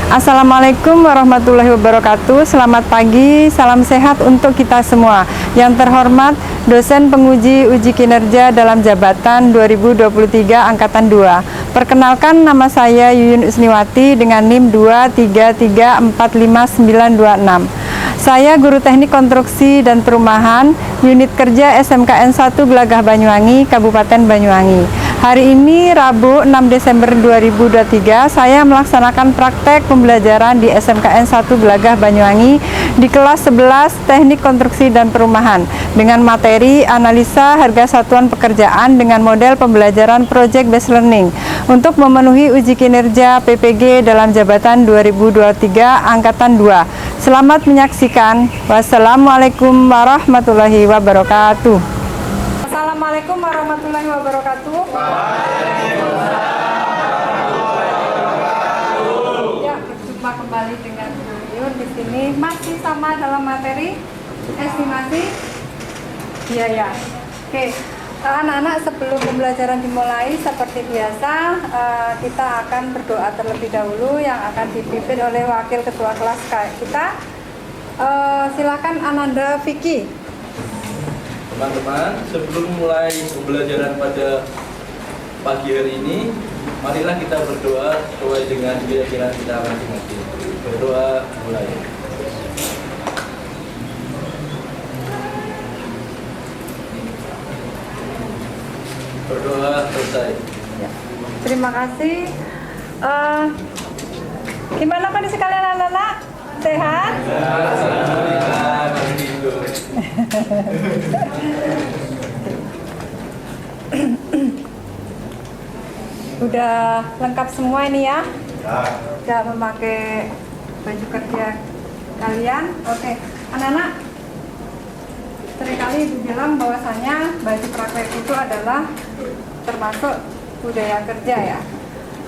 Assalamualaikum warahmatullahi wabarakatuh. Selamat pagi, salam sehat untuk kita semua. Yang terhormat dosen penguji uji kinerja dalam jabatan 2023 angkatan 2. Perkenalkan, nama saya Yuyun Usniwati dengan NIM 233455926. Saya guru teknik konstruksi dan perumahan unit kerja SMKN 1 Gelagah Banyuwangi, Kabupaten Banyuwangi. Hari ini Rabu 6 Desember 2023 saya melaksanakan praktek pembelajaran di SMKN 1 Gelagah Banyuwangi di kelas 11 Teknik Konstruksi dan Perumahan dengan materi analisa harga satuan pekerjaan dengan model pembelajaran Project Based Learning untuk memenuhi uji kinerja PPG dalam jabatan 2023 angkatan 2. Selamat menyaksikan. Wassalamualaikum warahmatullahi wabarakatuh. Assalamualaikum warahmatullahi wabarakatuh. Ya, berjumpa kembali dengan Bu Yun di sini masih sama dalam materi estimasi biaya. Oke, anak-anak, sebelum pembelajaran dimulai seperti biasa kita akan berdoa terlebih dahulu yang akan dipimpin oleh wakil ketua kelas kita. Silakan Ananda Vicky. Teman-teman, sebelum mulai pembelajaran pada pagi hari ini, marilah kita berdoa sesuai dengan keyakinan kita masing-masing. Berdoa mulai. Berdoa selesai. Ya. Terima kasih. Gimana kondisi kalian anak-anak? Sehat? Alhamdulillah. Udah lengkap semua ini ya? Udah memakai baju kerja kalian? Oke, anak-anak, seringkali Ibu bilang bahwasanya baju praktek itu adalah termasuk budaya kerja ya.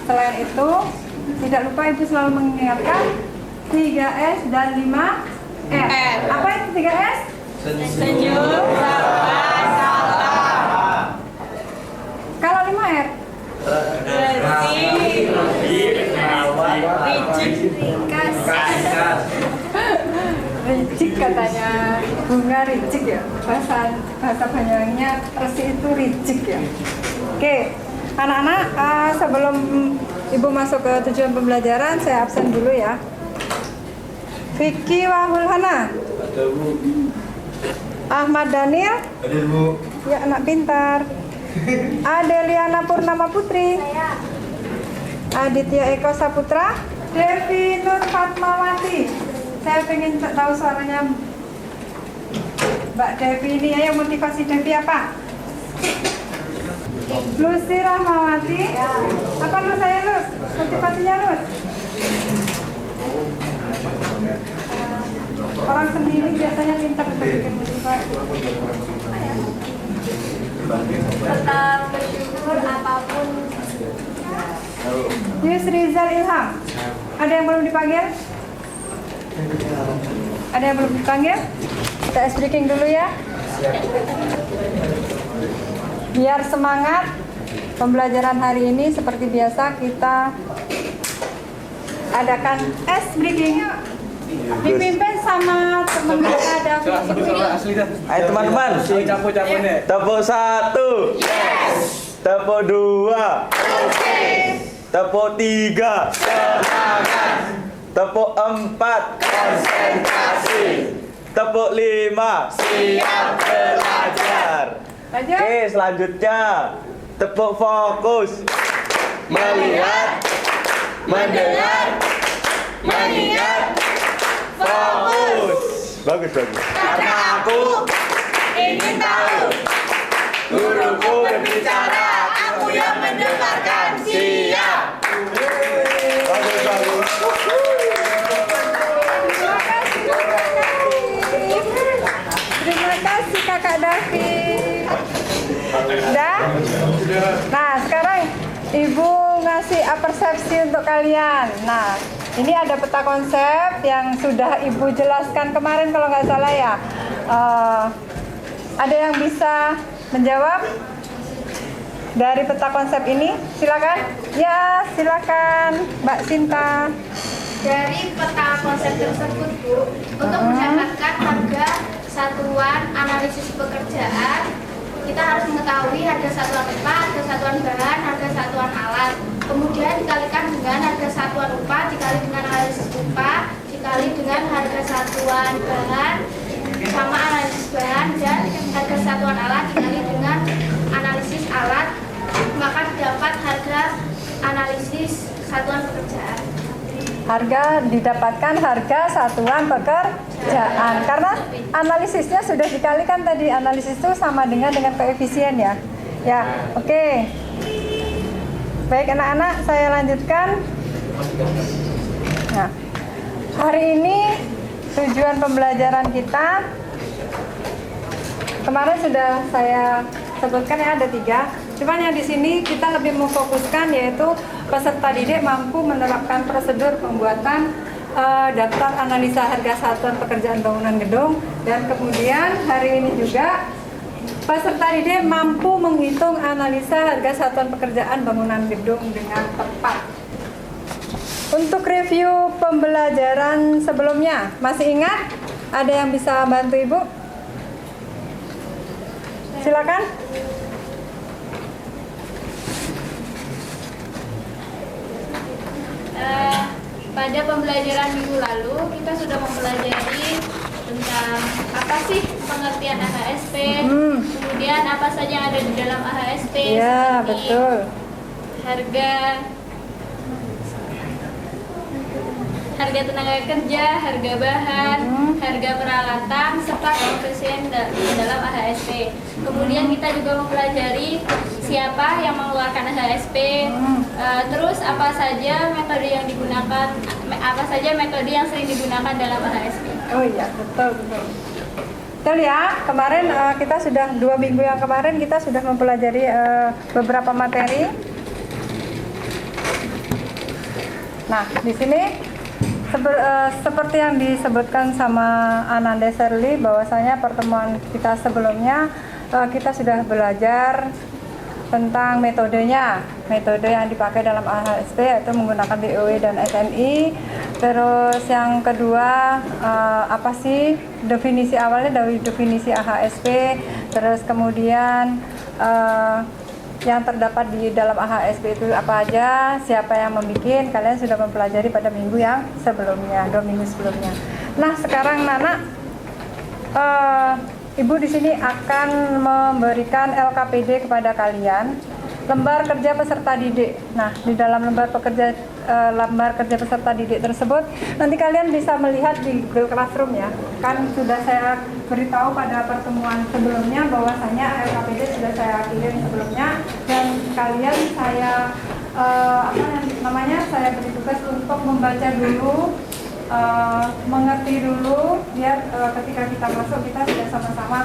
Selain itu, tidak lupa Ibu selalu mengingatkan 3S dan 5R. Apa itu 3S? Senyum, sabar, salam. Kalau 5R? Ricik katanya, bunga ricik ya. Bahasa Banyuwanginya resi itu ricik ya. Oke, anak-anak, sebelum Ibu masuk ke tujuan pembelajaran, saya absen dulu ya. Vicky Wahulhana. Ada Bu. Ahmad Daniel. Ada Bu. Ya, anak pintar. Adeliana Purnama Putri. Saya. Aditya Eko Saputra. Devi Nur Fatmawati. Saya pengen tahu suaranya Mbak Devi ini ya. Yang motivasi Devi apa? Lucy Rahmawati. Apa Lus saya Lus? Motivasinya Lus? Orang sendiri biasanya pintar untuk bikin motivasi. Tetap bersyukur apapun. Yus Rizal Ilham. Ada yang belum dipanggil? Ada yang belum dipanggil? Kita ice breaking dulu ya. Biar semangat pembelajaran hari ini, seperti biasa kita adakan ice breaking. Dipimpin sama teman kita ada. Ayo teman-teman, Campur-campur nih. tepuk 1, Yes. tepuk 2, Oke. tepuk 3, Semangat. tepuk 4, Konsentrasi. tepuk 5. Siap belajar. Lanjut. Oke, selanjutnya tepuk fokus. Melihat, mendengar, mengingat. Fokus. Bagus, bagus. Karena aku ingin tahu. Guruku berbicara, aku yang mendengarkan. Siap. Bagus, bagus. Terima kasih Kakak David. Udah? Nah, sekarang Ibu ngasih persepsi untuk kalian. Nah, ini ada peta konsep yang sudah Ibu jelaskan kemarin kalau nggak salah ya. Ada yang bisa menjawab dari peta konsep ini? Silakan. Ya, silakan Mbak Sinta. Dari peta konsep tersebut, Bu, untuk mendapatkan harga satuan analisis pekerjaan, kita harus mengetahui harga satuan upah, harga satuan bahan, harga satuan alat. Kemudian dikalikan dengan harga satuan upah, dikali dengan analisis upah, dikali dengan harga satuan bahan, sama analisis bahan, dan harga satuan alat dikali dengan analisis alat, maka dapat harga analisis satuan pekerjaan. Harga didapatkan harga satuan pekerjaan karena analisisnya sudah dikalikan tadi. Analisis itu sama dengan koefisien ya. Ya, oke. Baik anak-anak, saya lanjutkan. Nah, hari ini tujuan pembelajaran kita kemarin sudah saya sebutkan ya, ada 3. Cuman yang di sini kita lebih memfokuskan yaitu peserta didik mampu menerapkan prosedur pembuatan daftar analisa harga satuan pekerjaan bangunan gedung, dan kemudian hari ini juga peserta didik mampu menghitung analisa harga satuan pekerjaan bangunan gedung dengan tepat. Untuk review pembelajaran sebelumnya, masih ingat? Ada yang bisa bantu Ibu? Silakan. Pada pembelajaran minggu lalu kita sudah mempelajari tentang apa sih pengertian AHSP, kemudian apa saja yang ada di dalam AHSP, Ya, seperti betul. harga tenaga kerja, harga bahan, harga peralatan, serta koefisien dalam AHSP. Kemudian kita juga mempelajari siapa yang mengeluarkan AHSP, terus apa saja metode yang digunakan, apa saja metode yang sering digunakan dalam AHSP. Oh iya, betul. Betul ya, kemarin kita sudah 2 minggu yang kemarin kita sudah mempelajari beberapa materi. Nah, di sini seperti yang disebutkan sama Ananda Serli, bahwasanya pertemuan kita sebelumnya kita sudah belajar tentang metodenya, metode yang dipakai dalam AHSP yaitu menggunakan DOE dan SNI. Terus yang kedua, apa sih definisi awalnya dari definisi AHSP, terus kemudian yang terdapat di dalam AHSP itu apa aja, siapa yang membuat, kalian sudah mempelajari pada minggu yang sebelumnya, 2 minggu sebelumnya. Nah, sekarang Nana, Ibu di sini akan memberikan LKPD kepada kalian, lembar kerja peserta didik. Nah, di dalam lembar kerja peserta didik tersebut nanti kalian bisa melihat di Google Classroom ya. Kan sudah saya beritahu pada pertemuan sebelumnya bahwasanya LKPD sudah saya kirim sebelumnya, dan kalian saya saya beri tugas untuk membaca dulu, mengerti dulu, biar ketika kita masuk kita sudah sama-sama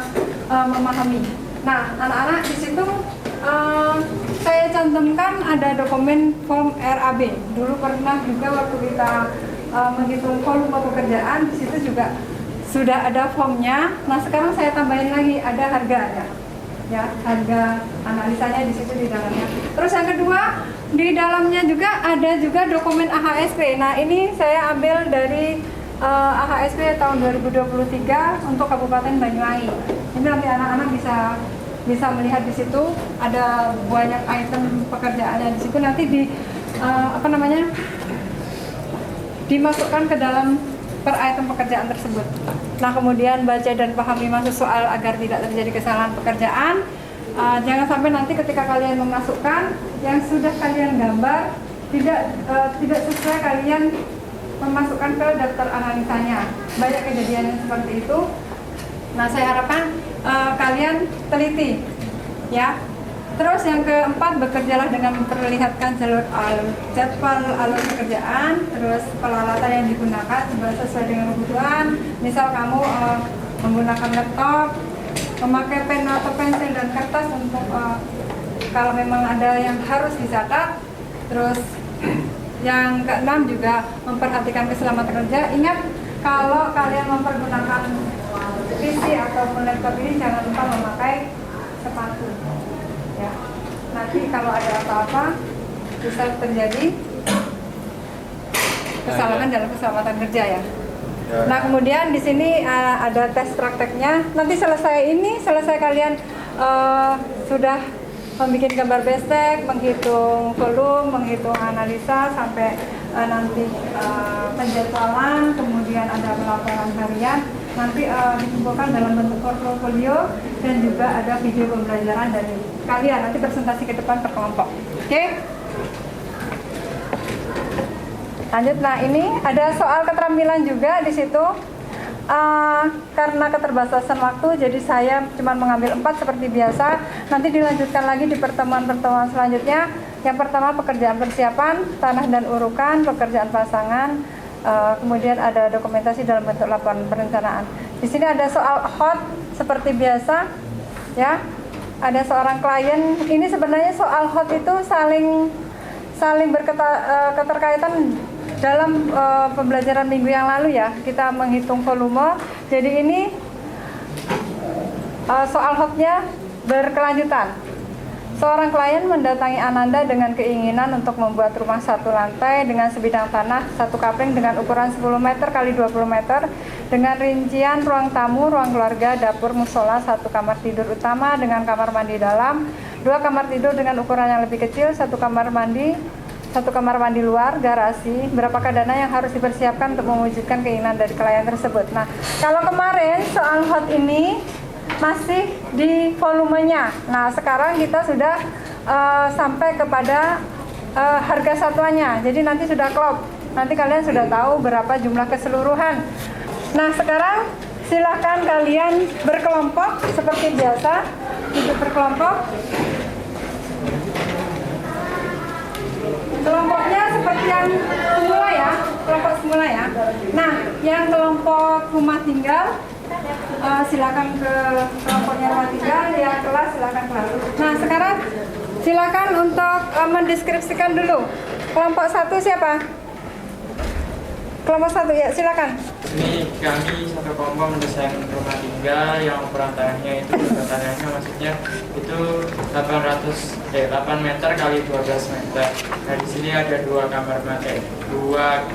memahami. Nah, anak-anak di situ saya cantumkan ada dokumen form RAB. Dulu pernah juga waktu kita menghitung volume pekerjaan, di situ juga sudah ada formnya. Nah, sekarang saya tambahin lagi, ada harganya. Ya, harga analisanya di situ di dalamnya. Terus yang kedua, di dalamnya juga ada juga dokumen AHSP. Nah, ini saya ambil dari AHSP tahun 2023 untuk Kabupaten Banyuwangi. Ini nanti anak-anak bisa melihat di situ ada banyak item pekerjaannya di situ, nanti dimasukkan ke dalam per item pekerjaan tersebut. Nah, kemudian baca dan pahami maksud soal agar tidak terjadi kesalahan pekerjaan. Jangan sampai nanti ketika kalian memasukkan yang sudah kalian gambar tidak sesuai, kalian memasukkan ke daftar analisanya. Banyak kejadian yang seperti itu. Nah, saya harapkan kalian teliti ya. Terus yang keempat, bekerjalah dengan memperlihatkan jadwal alur pekerjaan, terus peralatan yang digunakan sesuai dengan kebutuhan. Misal kamu menggunakan laptop, memakai pen atau pensil dan kertas untuk kalau memang ada yang harus dicatat. Terus yang keenam juga memperhatikan keselamatan kerja. Ingat, kalau kalian mempergunakan PC ataupun laptop ini jangan lupa memakai sepatu. Ya. Nanti kalau ada apa-apa bisa terjadi kesalahan dalam keselamatan kerja ya. Nah kemudian di sini ada tes prakteknya. Nanti selesai kalian sudah membuat gambar bestek, menghitung volume, menghitung analisa sampai nanti penjadwalan, kemudian ada pelaporan harian. Nanti dikumpulkan dalam bentuk portfolio dan juga ada video pembelajaran dari kalian. Nanti presentasi ke depan per kelompok. Oke? Lanjut. Nah ini ada soal keterampilan juga di situ. Karena keterbatasan waktu, jadi saya cuma mengambil 4 seperti biasa. Nanti dilanjutkan lagi di pertemuan-pertemuan selanjutnya. Yang pertama pekerjaan persiapan, tanah dan urukan, pekerjaan pasangan. Kemudian ada dokumentasi dalam bentuk laporan perencanaan. Di sini ada soal hot seperti biasa, ya. Ada seorang klien. Ini sebenarnya soal hot itu saling berketerkaitan dalam pembelajaran minggu yang lalu ya. Kita menghitung volume. Jadi ini soal hotnya berkelanjutan. Seorang klien mendatangi Ananda dengan keinginan untuk membuat rumah 1 lantai dengan sebidang tanah 1 kapling dengan ukuran 10 meter x 20 meter dengan rincian ruang tamu, ruang keluarga, dapur, musola, 1 kamar tidur utama dengan kamar mandi dalam, 2 kamar tidur dengan ukuran yang lebih kecil, 1 kamar mandi luar, garasi. Berapakah dana yang harus dipersiapkan untuk mewujudkan keinginan dari klien tersebut? Nah, kalau kemarin soal hot ini masih di volumenya. Nah, sekarang kita sudah sampai kepada harga satuannya. Jadi nanti sudah klop. Nanti kalian sudah tahu berapa jumlah keseluruhan. Nah, sekarang silakan kalian berkelompok seperti biasa. Duduk berkelompok. Kelompoknya seperti yang semula ya, kelompok semula ya. Nah, yang kelompok rumah tinggal silakan ke kelompoknya rumah tinggal, yang kelas silakan kelas. Nah, sekarang silakan untuk mendeskripsikan dulu. Kelompok 1 siapa? Kelompok 1 ya, silakan. Ini kami satu kelompok mendesain rumah tinggal yang ukuran tanahnya itu maksudnya itu 8 meter kali 12 meter. Nah, di sini ada 2 kamar mandi, 2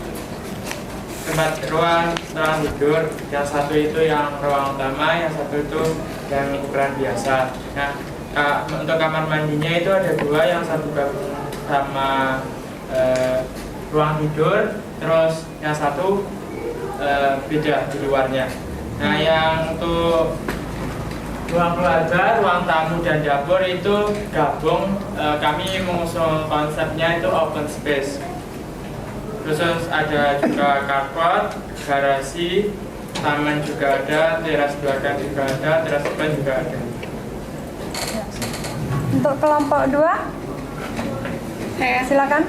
ruang tidur, yang satu itu yang ruang utama, yang satu itu yang ukuran biasa. Nah, untuk kamar mandinya itu ada 2, yang satu gabung sama ruang tidur, terus yang satu beda di luarnya. Nah, yang untuk ruang keluarga, ruang tamu dan dapur itu gabung. Kami mengusung konsepnya itu open space. Terus ada juga carport, garasi, taman juga ada, teras belakang juga ada, teras depan juga ada. Untuk kelompok 2, silakan.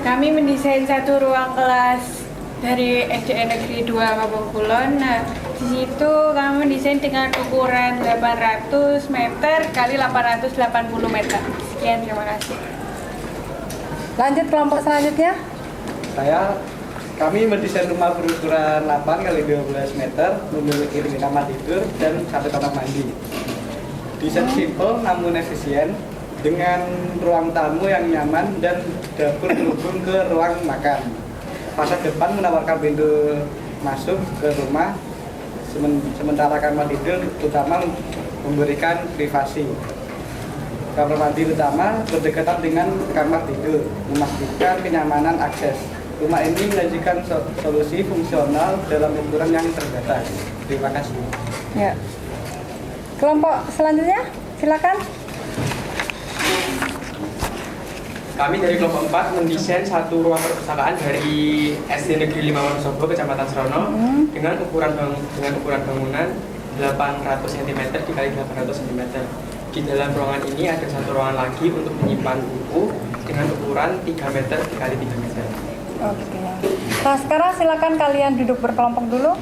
Kami mendesain 1 ruang kelas dari SDN Negeri 2 Kampung Kulon. Nah, di situ kami mendesain dengan ukuran 800 meter kali 880 meter. Sekian, terima kasih. Lanjut kelompok selanjutnya. Kami mendesain rumah berukuran 8 x 12 meter, memiliki 5 kamar tidur dan 1 kamar mandi. Desain simpel namun efisien, dengan ruang tamu yang nyaman dan dapur terhubung ke ruang makan. Fasad depan menawarkan pintu masuk ke rumah, sementara kamar tidur utama memberikan privasi. Kamar mandi utama berdekatan dengan kamar tidur, memastikan kenyamanan akses. Rumah ini menyajikan solusi fungsional dalam ukuran yang terbatas. Terima kasih. Ya. Kelompok selanjutnya, silakan. Kami dari kelompok 4 mendesain 1 ruang perpustakaan dari SD Negeri 5 Wonosobo, Kecamatan Srono, dengan ukuran bangunan 800 cm dikali 800 cm. Di dalam ruangan ini ada 1 ruangan lagi untuk menyimpan buku dengan ukuran 3 meter dikali 3 meter. Oke. Nah, sekarang silakan kalian duduk berkelompok dulu.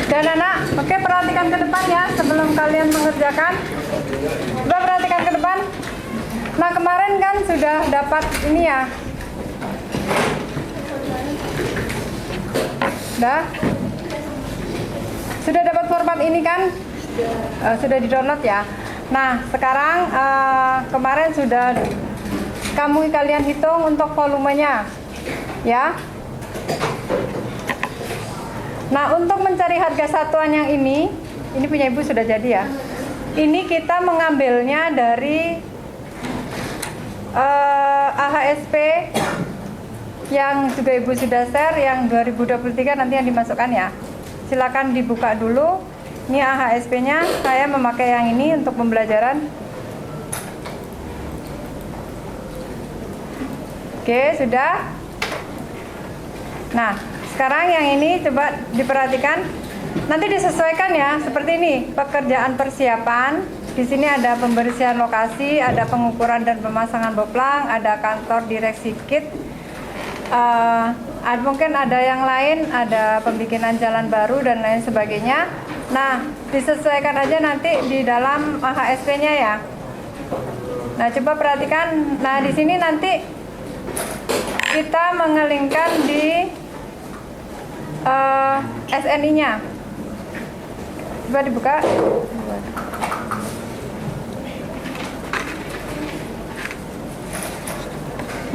Dan anak, oke, perhatikan ke depan ya sebelum kalian mengerjakan. Coba perhatikan ke depan. Nah, kemarin kan sudah dapat ini ya. Udah? Sudah dapat format ini kan? Sudah di-download ya. Nah, sekarang kemarin sudah kalian hitung untuk volumenya. Ya. Nah, untuk mencari harga satuan yang ini punya Ibu sudah jadi ya. Ini kita mengambilnya dari AHSP yang juga Ibu sudah share, yang 2023 nanti yang dimasukkan ya. Silakan dibuka dulu. Ini AHSP-nya, saya memakai yang ini untuk pembelajaran. Oke, sudah. Nah, sekarang yang ini coba diperhatikan. Nanti disesuaikan ya, seperti ini. Pekerjaan persiapan. Di sini ada pembersihan lokasi, ada pengukuran dan pemasangan boplang, ada kantor direksi KIT. Mungkin ada yang lain, ada pembikinan jalan baru dan lain sebagainya. Nah, disesuaikan aja nanti di dalam AHSP-nya ya. Nah, coba perhatikan. Nah, di sini nanti kita mengelingkan di SNI-nya. Coba dibuka.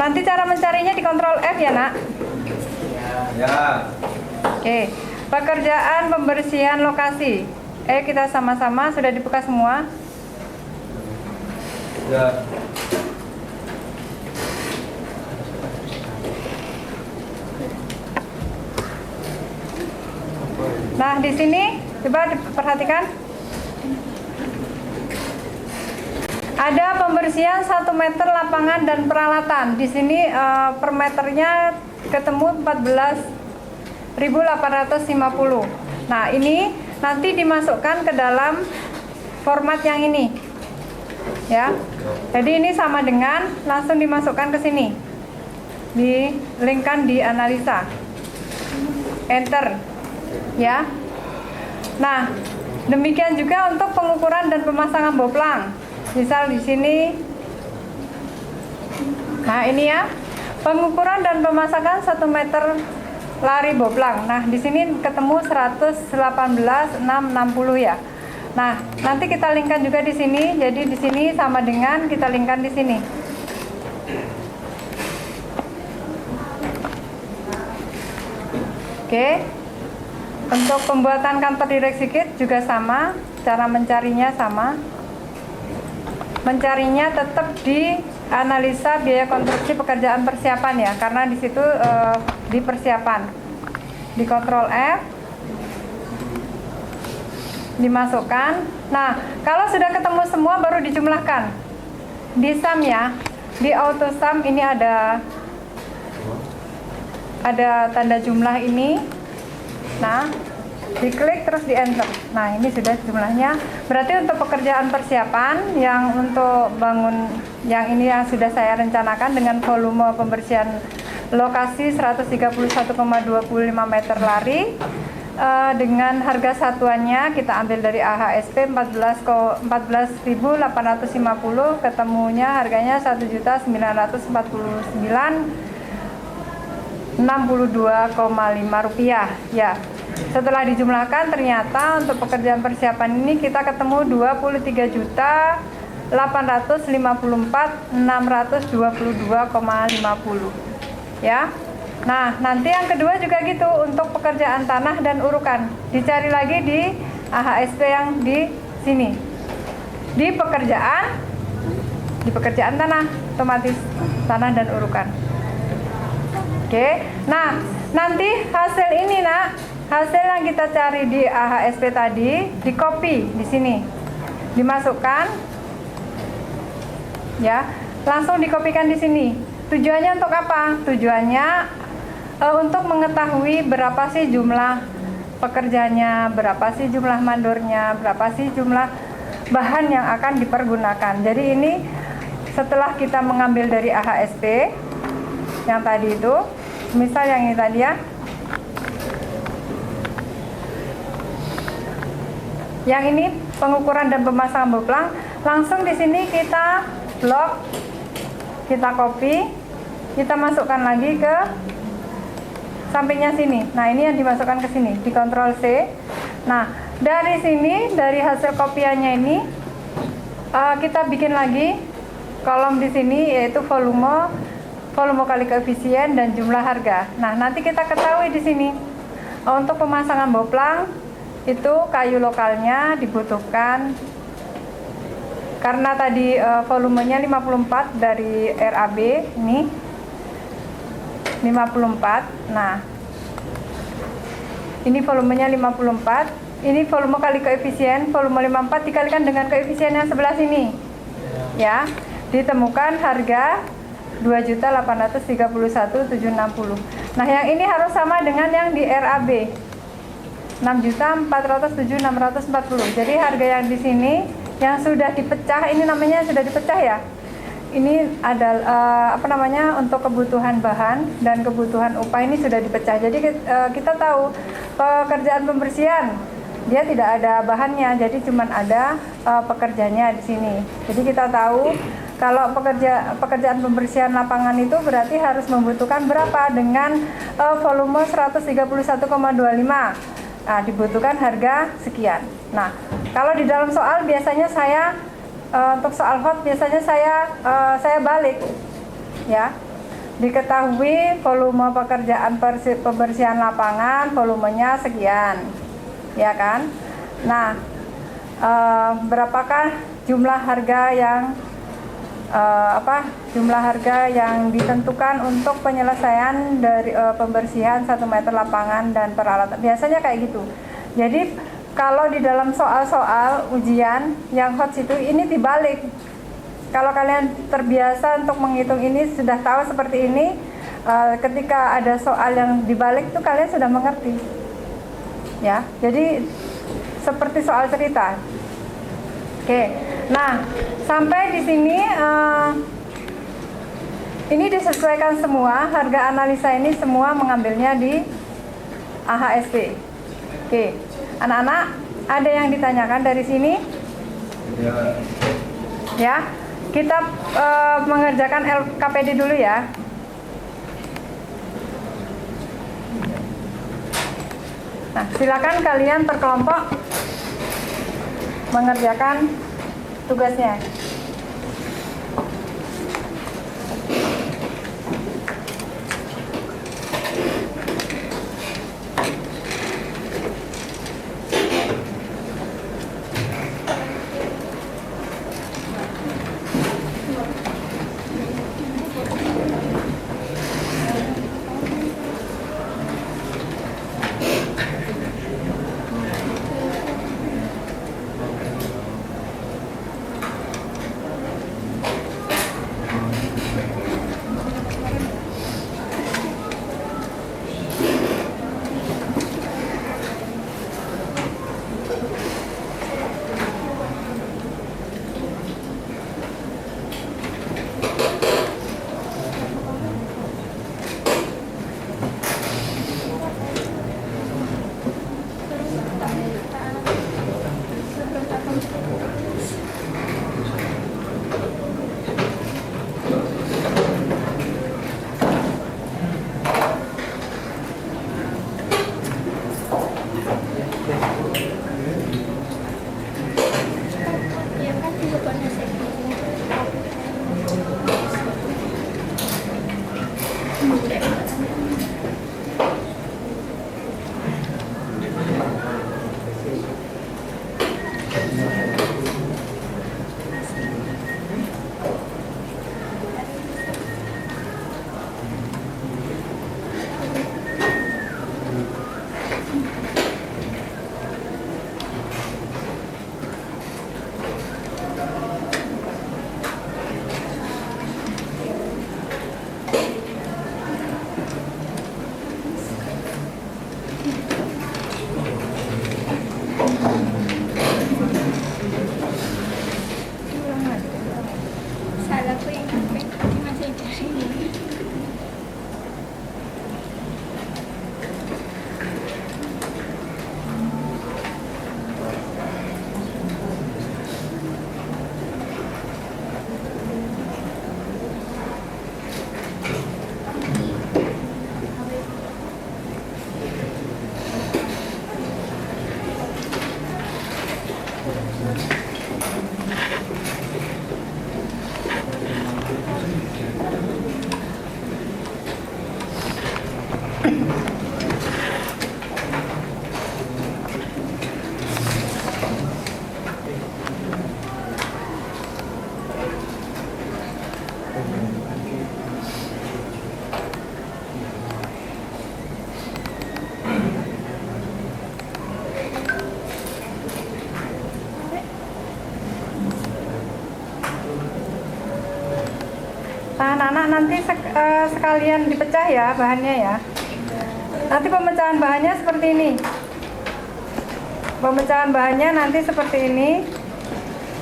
Nanti cara mencarinya di Ctrl F ya, Nak? Ya. Oke. Pekerjaan pembersihan lokasi. Kita sama-sama sudah dibuka semua. Ya. Nah, di sini coba diperhatikan. Ada pembersihan 1 meter lapangan dan peralatan. Di sini per meternya ketemu 14.850. Nah, ini nanti dimasukkan ke dalam format yang ini. Ya. Jadi ini sama dengan langsung dimasukkan ke sini. Dilingkan di analisa. Enter. Ya. Nah, demikian juga untuk pengukuran dan pemasangan boplang. Misal di sini. Nah, ini ya. Pengukuran dan pemasangan 1 meter lari boplang. Nah, di sini ketemu 118.660 ya. Nah, nanti kita linkkan juga di sini. Jadi di sini sama dengan kita linkkan di sini. Oke. Untuk pembuatan kantor direksi KIT juga sama, cara mencarinya sama. Mencarinya tetap di analisa biaya konstruksi pekerjaan persiapan ya, karena di situ di persiapan. Di Ctrl F, dimasukkan. Nah, kalau sudah ketemu semua baru dijumlahkan. Di sum ya, di auto sum ini ada tanda jumlah ini. Nah, diklik terus di enter. Nah, ini sudah jumlahnya. Berarti untuk pekerjaan persiapan yang untuk bangun yang ini yang sudah saya rencanakan dengan volume pembersihan lokasi 131,25 meter lari, dengan harga satuannya kita ambil dari AHSP 14.850, ketemunya harganya 1.949,62,5 rupiah ya. Setelah dijumlahkan ternyata untuk pekerjaan persiapan ini kita ketemu 23.854.622,50 ya. Nah, nanti yang kedua juga gitu untuk pekerjaan tanah dan urukan. Dicari lagi di AHSP yang di sini. Di pekerjaan tanah, otomatis tanah dan urukan. Oke. Nah, nanti hasil ini, Nak, hasil yang kita cari di AHSP tadi di copy di sini. Dimasukkan. Ya, langsung dikopikan di sini. Tujuannya untuk apa? Tujuannya untuk mengetahui berapa sih jumlah pekerjanya, berapa sih jumlah mandornya, berapa sih jumlah bahan yang akan dipergunakan. Jadi ini setelah kita mengambil dari AHSP yang tadi itu, misal yang ini tadi ya, yang ini pengukuran dan pemasangan boplang, langsung di sini kita blok, kita copy, kita masukkan lagi ke sampingnya sini. Nah, ini yang dimasukkan ke sini, di Ctrl C. Nah, Dari sini, dari hasil kopiannya ini, kita bikin lagi kolom di sini yaitu volume kali koefisien dan jumlah harga. Nah, nanti kita ketahui di sini untuk pemasangan boplang itu kayu lokalnya dibutuhkan karena tadi volumenya 54 dari RAB ini 54. Nah, ini volumenya 54. Ini volume kali koefisien, volume 54 dikalikan dengan koefisien yang sebelah sini. Ya, ditemukan harga 2.831.760. Nah, yang ini harus sama dengan yang di RAB. 6.407.640. Jadi harga yang di sini yang sudah dipecah, ini namanya sudah dipecah ya. Ini adalah untuk kebutuhan bahan dan kebutuhan upah ini sudah dipecah. Jadi kita tahu pekerjaan pembersihan dia tidak ada bahannya, jadi cuma ada pekerjanya di sini. Jadi kita tahu kalau pekerjaan pembersihan lapangan itu berarti harus membutuhkan berapa dengan volume 131,25. Nah, dibutuhkan harga sekian. Nah, kalau di dalam soal biasanya saya untuk soal hot biasanya saya balik ya. Diketahui volume pekerjaan pembersihan lapangan volumenya sekian. Ya kan? Nah, berapakah jumlah harga yang ditentukan untuk penyelesaian dari pembersihan 1 meter lapangan dan peralatan. Biasanya kayak gitu. Jadi kalau di dalam soal-soal ujian yang hot itu ini dibalik. Kalau kalian terbiasa untuk menghitung ini sudah tahu seperti ini, ketika ada soal yang dibalik itu kalian sudah mengerti. Ya, jadi seperti soal cerita. Oke, nah sampai di sini ini disesuaikan semua harga analisa ini semua mengambilnya di AHSP. Oke, anak-anak ada yang ditanyakan dari sini? Ya, kita mengerjakan LKPD dulu ya. Nah, silakan kalian berkelompok mengerjakan tugasnya. Nah, anak-anak nanti sekalian dipecah ya bahannya ya. Nanti pemecahan bahannya seperti ini. Pemecahan bahannya nanti seperti ini.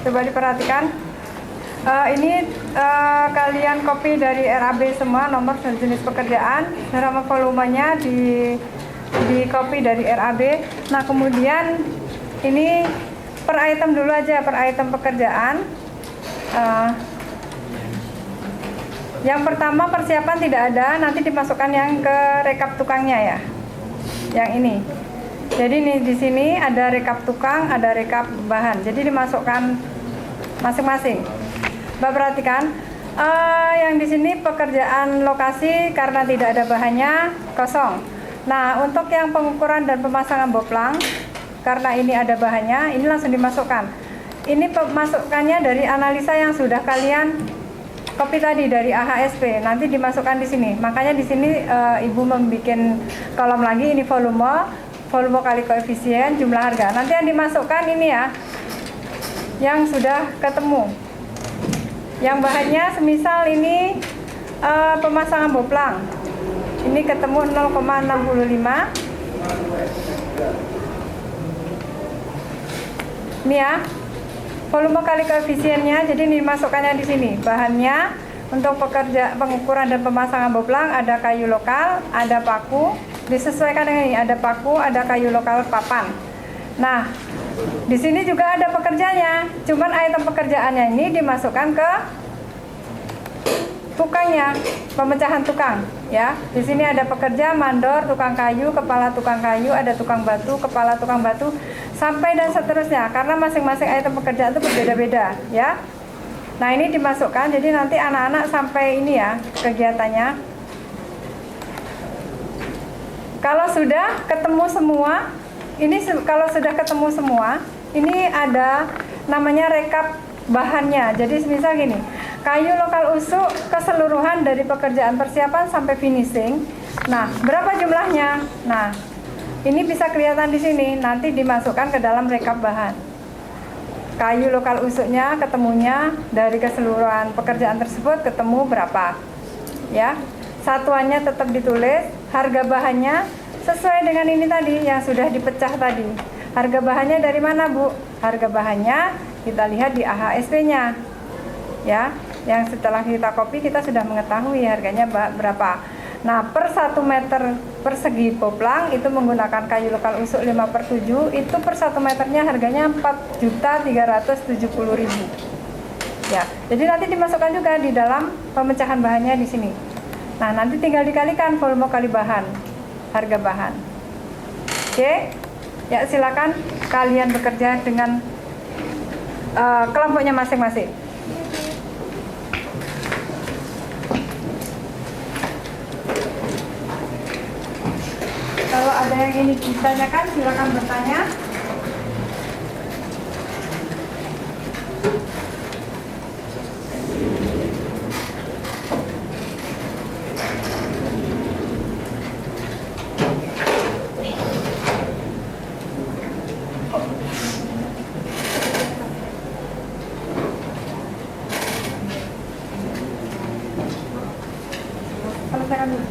Coba diperhatikan. Ini kalian copy dari RAB semua, nomor dan jenis pekerjaan, sama volumenya di copy dari RAB. Nah, kemudian ini per item dulu aja, per item pekerjaan. Yang pertama persiapan tidak ada, nanti dimasukkan yang ke rekap tukangnya ya. Yang ini. Jadi nih di sini ada rekap tukang, ada rekap bahan. Jadi dimasukkan masing-masing. Mbak perhatikan, yang di sini pekerjaan lokasi karena tidak ada bahannya kosong. Nah, untuk yang pengukuran dan pemasangan boplang karena ini ada bahannya, ini langsung dimasukkan. Ini pemasukannya dari analisa yang sudah kalian copy tadi dari AHSP, nanti dimasukkan di sini. Makanya di sini Ibu membuat kolom lagi, ini volume kali koefisien jumlah harga. Nanti yang dimasukkan ini ya, yang sudah ketemu. Yang bahannya semisal ini pemasangan boplang. Ini ketemu 0,65. Ini ya. Volume kali koefisiennya, jadi dimasukkannya di sini. Bahannya untuk pengukuran dan pemasangan boplang ada kayu lokal, ada paku, disesuaikan dengan ini, ada paku, ada kayu lokal papan. Nah, di sini juga ada pekerjanya, cuman item pekerjaannya ini dimasukkan ke tukangnya, pemecahan tukang, ya. Di sini ada pekerja, mandor, tukang kayu, kepala tukang kayu, ada tukang batu, kepala tukang batu, sampai dan seterusnya. Karena masing-masing item pekerjaan itu berbeda-beda, ya. Nah, ini dimasukkan, jadi nanti anak-anak sampai ini ya kegiatannya. Kalau sudah ketemu semua, ini ada namanya rekap bahannya. Jadi misal gini, kayu lokal usuk keseluruhan dari pekerjaan persiapan sampai finishing. Nah, berapa jumlahnya? Nah, ini bisa kelihatan di sini, nanti dimasukkan ke dalam rekap bahan. Kayu lokal usuknya ketemunya dari keseluruhan pekerjaan tersebut ketemu berapa. Ya. Satuannya tetap ditulis, harga bahannya sesuai dengan ini tadi yang sudah dipecah tadi. Harga bahannya dari mana, Bu? Harga bahannya kita lihat di AHSP-nya. Ya, yang setelah kita copy kita sudah mengetahui harganya berapa. Nah, per 1 meter persegi boplang itu menggunakan kayu lokal usuk 5/7, itu per 1 meternya harganya 4.370.000. Ya, jadi nanti dimasukkan juga di dalam pemecahan bahannya di sini. Nah, nanti tinggal dikalikan volume kali bahan, harga bahan. Oke, ya silakan kalian bekerja dengan kelompoknya masing-masing. Kalau ada yang ingin ditanyakan, silakan bertanya. Selesaikan dulu.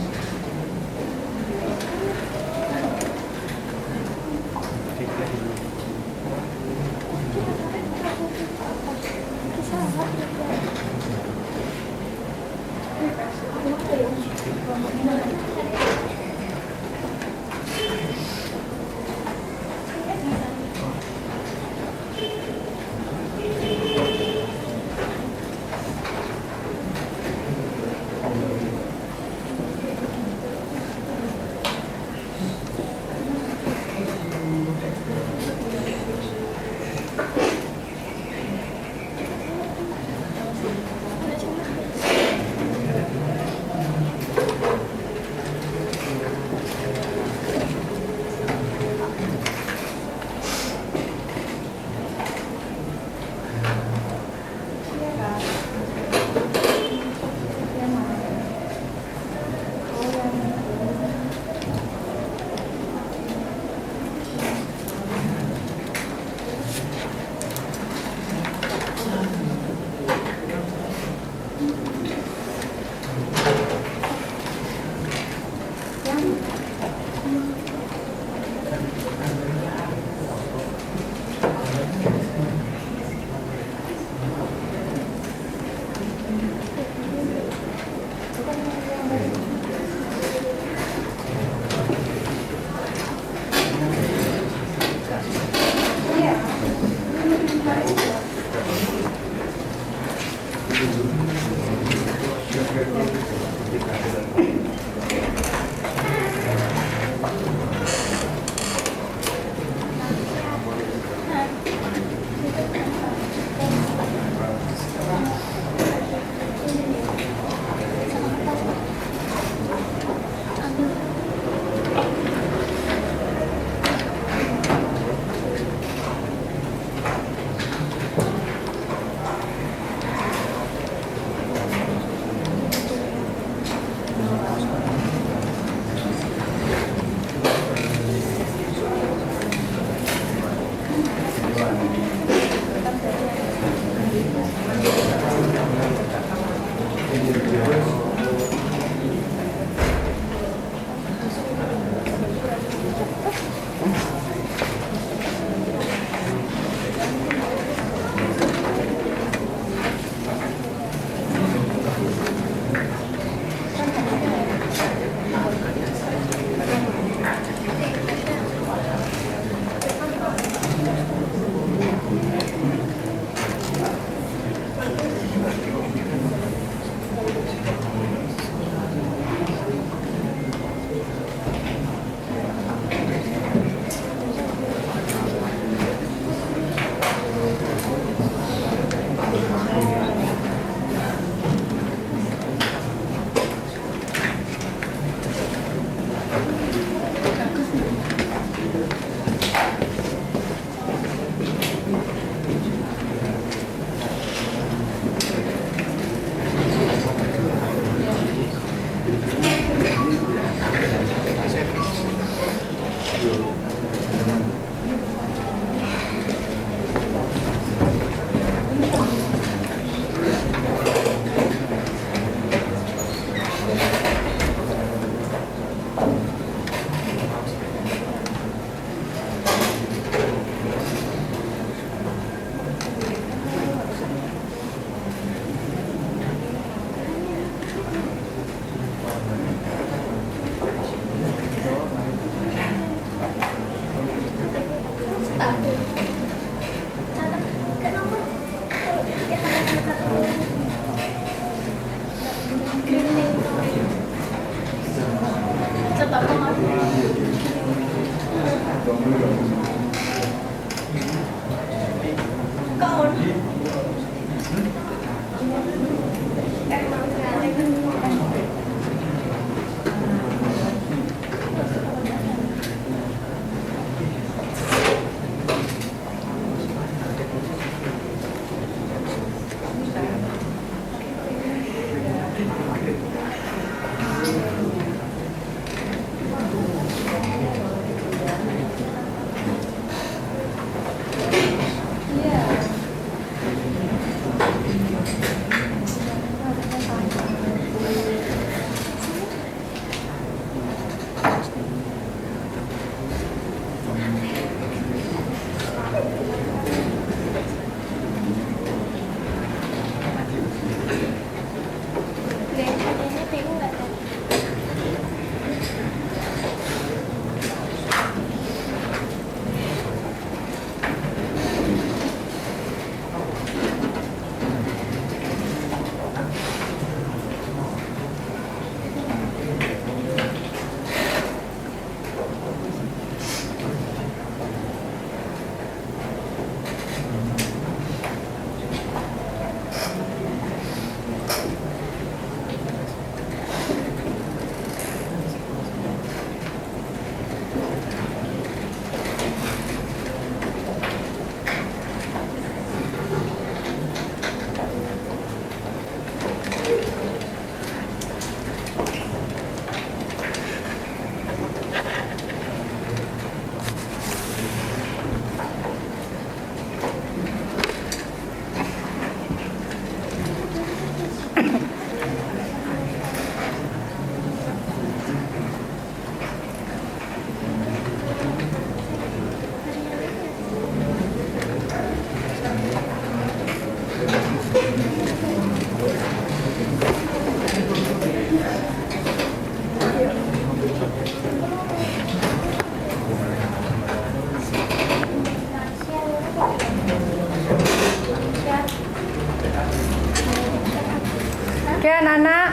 Oke, anak-anak.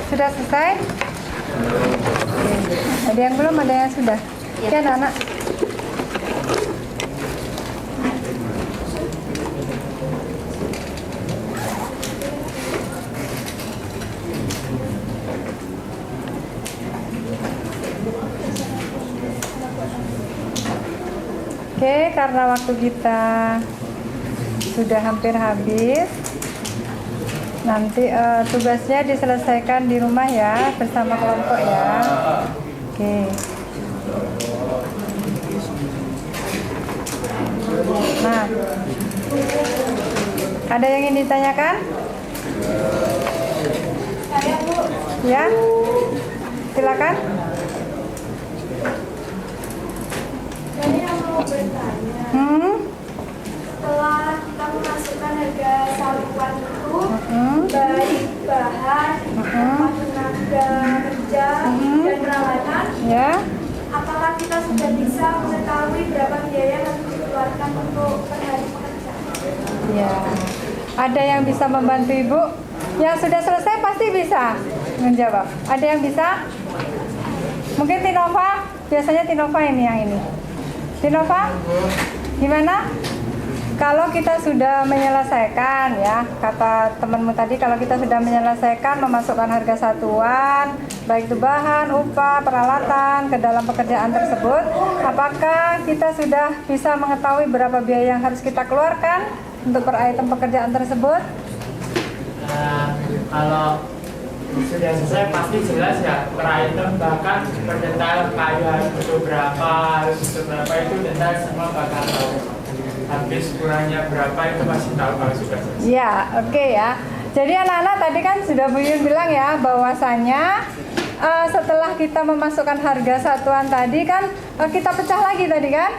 Sudah selesai? Ada yang belum, ada yang sudah. Oke, anak-anak. Oke, karena waktu kita sudah hampir habis, nanti tugasnya diselesaikan di rumah ya, bersama kelompok ya. Oke. Nah, Ada yang ingin ditanyakan? Saya Bu, Ya, silakan. saya mau bertanya. Setelah kita memasukkan harga saluran itu, baik bahan, tenaga kerja, dan peralatan, Ya, apakah kita sudah bisa mengetahui berapa biaya yang harus dikeluarkan untuk per hari pekerjaan? ya. Ada yang bisa membantu Ibu? Yang sudah selesai pasti bisa menjawab. Ada yang bisa? Mungkin Tinova? Biasanya Tinova ini yang ini. Tinova? Gimana? Kalau kita sudah menyelesaikan ya, kata temanmu tadi, kalau kita sudah menyelesaikan memasukkan harga satuan, baik itu bahan, upah, peralatan ke dalam pekerjaan tersebut, apakah kita sudah bisa mengetahui berapa biaya yang harus kita keluarkan untuk per item pekerjaan tersebut? Kalau sudah selesai pasti jelas ya per item, bahkan per detail kayu harus butuh berapa, harus butuh berapa, itu detail semua bakal tahu. Habis kurangnya berapa itu pasti tahu kalau sudah selesai. Ya, oke ya. Jadi anak-anak tadi kan sudah Bu Yun bilang ya bahwasanya setelah kita memasukkan harga satuan tadi kan kita pecah lagi tadi kan.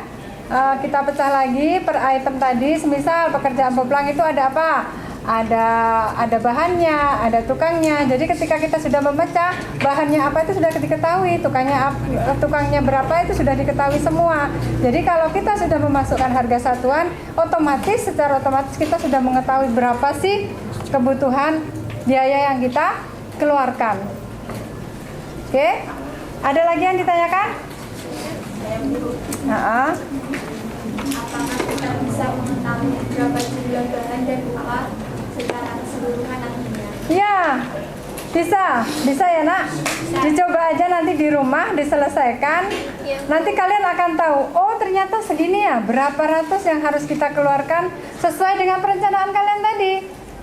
Kita pecah lagi per item tadi. Semisal pekerjaan Boplang itu ada apa? Ada bahannya, ada tukangnya. Jadi ketika kita sudah memecah bahannya apa itu sudah diketahui, tukangnya berapa itu sudah diketahui semua. Jadi kalau kita sudah memasukkan harga satuan, secara otomatis kita sudah mengetahui berapa sih kebutuhan biaya yang kita keluarkan. Oke, ada lagi yang ditanyakan? Apakah kita bisa mengetahui berapa jumlah bahan dan upah secara keseluruhan nantinya? Ya, bisa ya nak. Dicoba aja nanti di rumah, diselesaikan. Nanti kalian akan tahu, oh ternyata segini ya, berapa ratus yang harus kita keluarkan sesuai dengan perencanaan kalian tadi.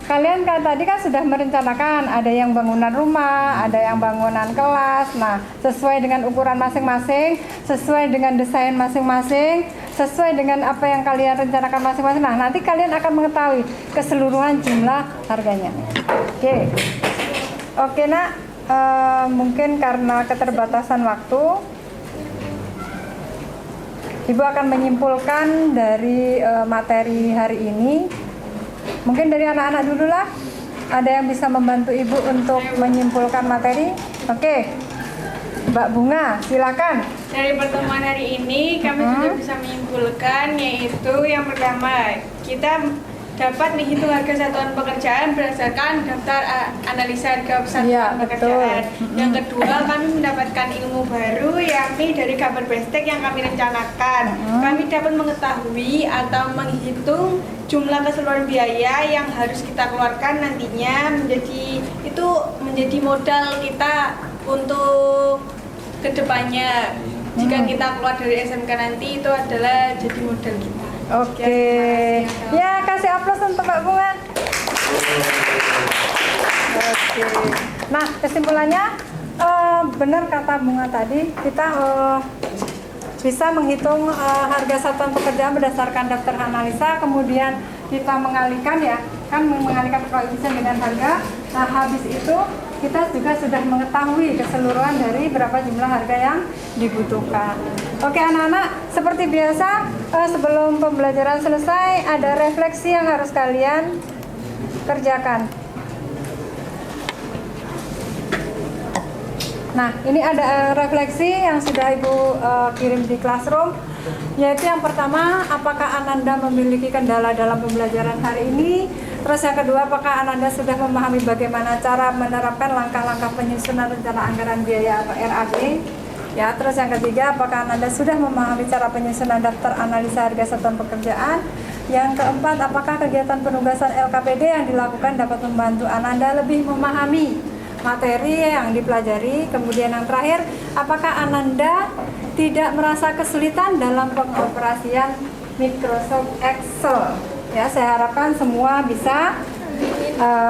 Kalian kan tadi kan sudah merencanakan, ada yang bangunan rumah, ada yang bangunan kelas. Nah, sesuai dengan ukuran masing-masing, sesuai dengan desain masing-masing, sesuai dengan apa yang kalian rencanakan masing-masing. Nah, nanti kalian akan mengetahui keseluruhan jumlah harganya. Oke nak, mungkin karena keterbatasan waktu, Ibu akan menyimpulkan dari materi hari ini. Mungkin dari anak-anak dulu lah. Ada yang bisa membantu Ibu untuk menyimpulkan materi? Oke, Mbak Bunga, silakan. Dari pertemuan hari ini kami juga bisa menyimpulkan, yaitu yang pertama, kita dapat menghitung harga satuan pekerjaan berdasarkan daftar analisa harga satuan pekerjaan. Yang kedua, kami mendapatkan ilmu baru yakni dari kabar bestek yang kami rencanakan. Kami dapat mengetahui atau menghitung jumlah keseluruhan biaya yang harus kita keluarkan nantinya, menjadi modal kita untuk kedepannya. Jika kita keluar dari SMK nanti, itu adalah jadi modal kita. Oke. Ya, kasih aplaus untuk Mbak Bunga. Oke. Nah, kesimpulannya benar kata Bunga tadi, kita bisa menghitung harga satuan pekerjaan berdasarkan daftar analisa, kemudian kita mengalihkan mengalihkan koefisien dengan harga. Nah, habis itu kita juga sudah mengetahui keseluruhan dari berapa jumlah harga yang dibutuhkan. Oke anak-anak, seperti biasa sebelum pembelajaran selesai ada refleksi yang harus kalian kerjakan. Nah, ini ada refleksi yang sudah Ibu kirim di classroom, yaitu yang pertama, apakah Ananda memiliki kendala dalam pembelajaran hari ini? Terus yang kedua, apakah Ananda sudah memahami bagaimana cara menerapkan langkah-langkah penyusunan rencana anggaran biaya atau RAB? Ya, terus yang ketiga, apakah Ananda sudah memahami cara penyusunan daftar analisa harga satuan pekerjaan? Yang keempat, apakah kegiatan penugasan LKPD yang dilakukan dapat membantu Ananda lebih memahami materi yang dipelajari? Kemudian yang terakhir, apakah Ananda tidak merasa kesulitan dalam pengoperasian Microsoft Excel? Ya, saya harapkan semua bisa,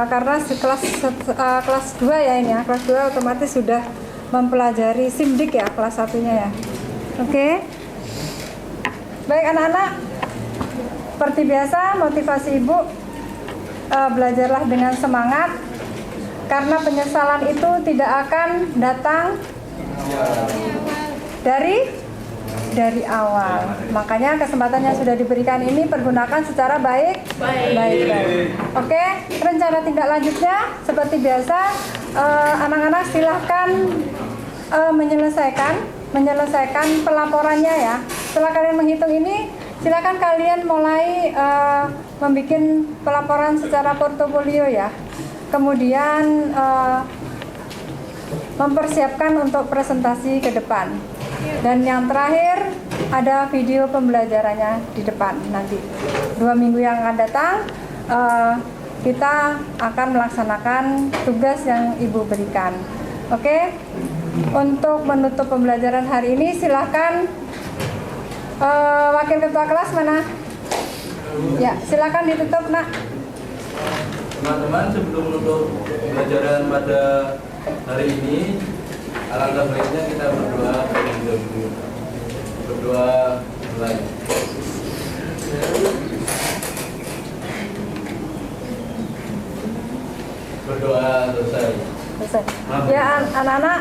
karena kelas 2 ya ini ya, kelas 2 otomatis sudah mempelajari SIMDIK ya, kelas 1-nya ya. Oke. Baik anak-anak, Seperti biasa, motivasi Ibu, belajarlah dengan semangat, karena penyesalan itu tidak akan datang dari awal. Makanya kesempatan yang sudah diberikan ini pergunakan secara baik. Oke, rencana tindak lanjutnya seperti biasa, anak-anak silahkan menyelesaikan pelaporannya ya. Setelah kalian menghitung ini, silakan kalian mulai membuat pelaporan secara portofolio ya. Kemudian mempersiapkan untuk presentasi ke depan. Dan yang terakhir, ada video pembelajarannya di depan nanti. 2 minggu yang akan datang, kita akan melaksanakan tugas yang Ibu berikan. Oke? Untuk menutup pembelajaran hari ini, silakan Wakil Ketua Kelas mana? Ya, silakan ditutup, Nak. Teman-teman, sebelum menutup pembelajaran pada hari ini, alangkah baiknya kita berdoa terlebih dahulu. Berdoa mulai. Berdoa selesai. Ya anak-anak,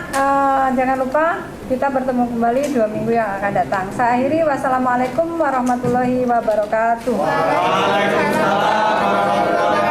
jangan lupa kita bertemu kembali 2 minggu yang akan datang. Saya akhiri, wassalamualaikum warahmatullahi wabarakatuh. Waalaikumsalam warahmatullahi wabarakatuh.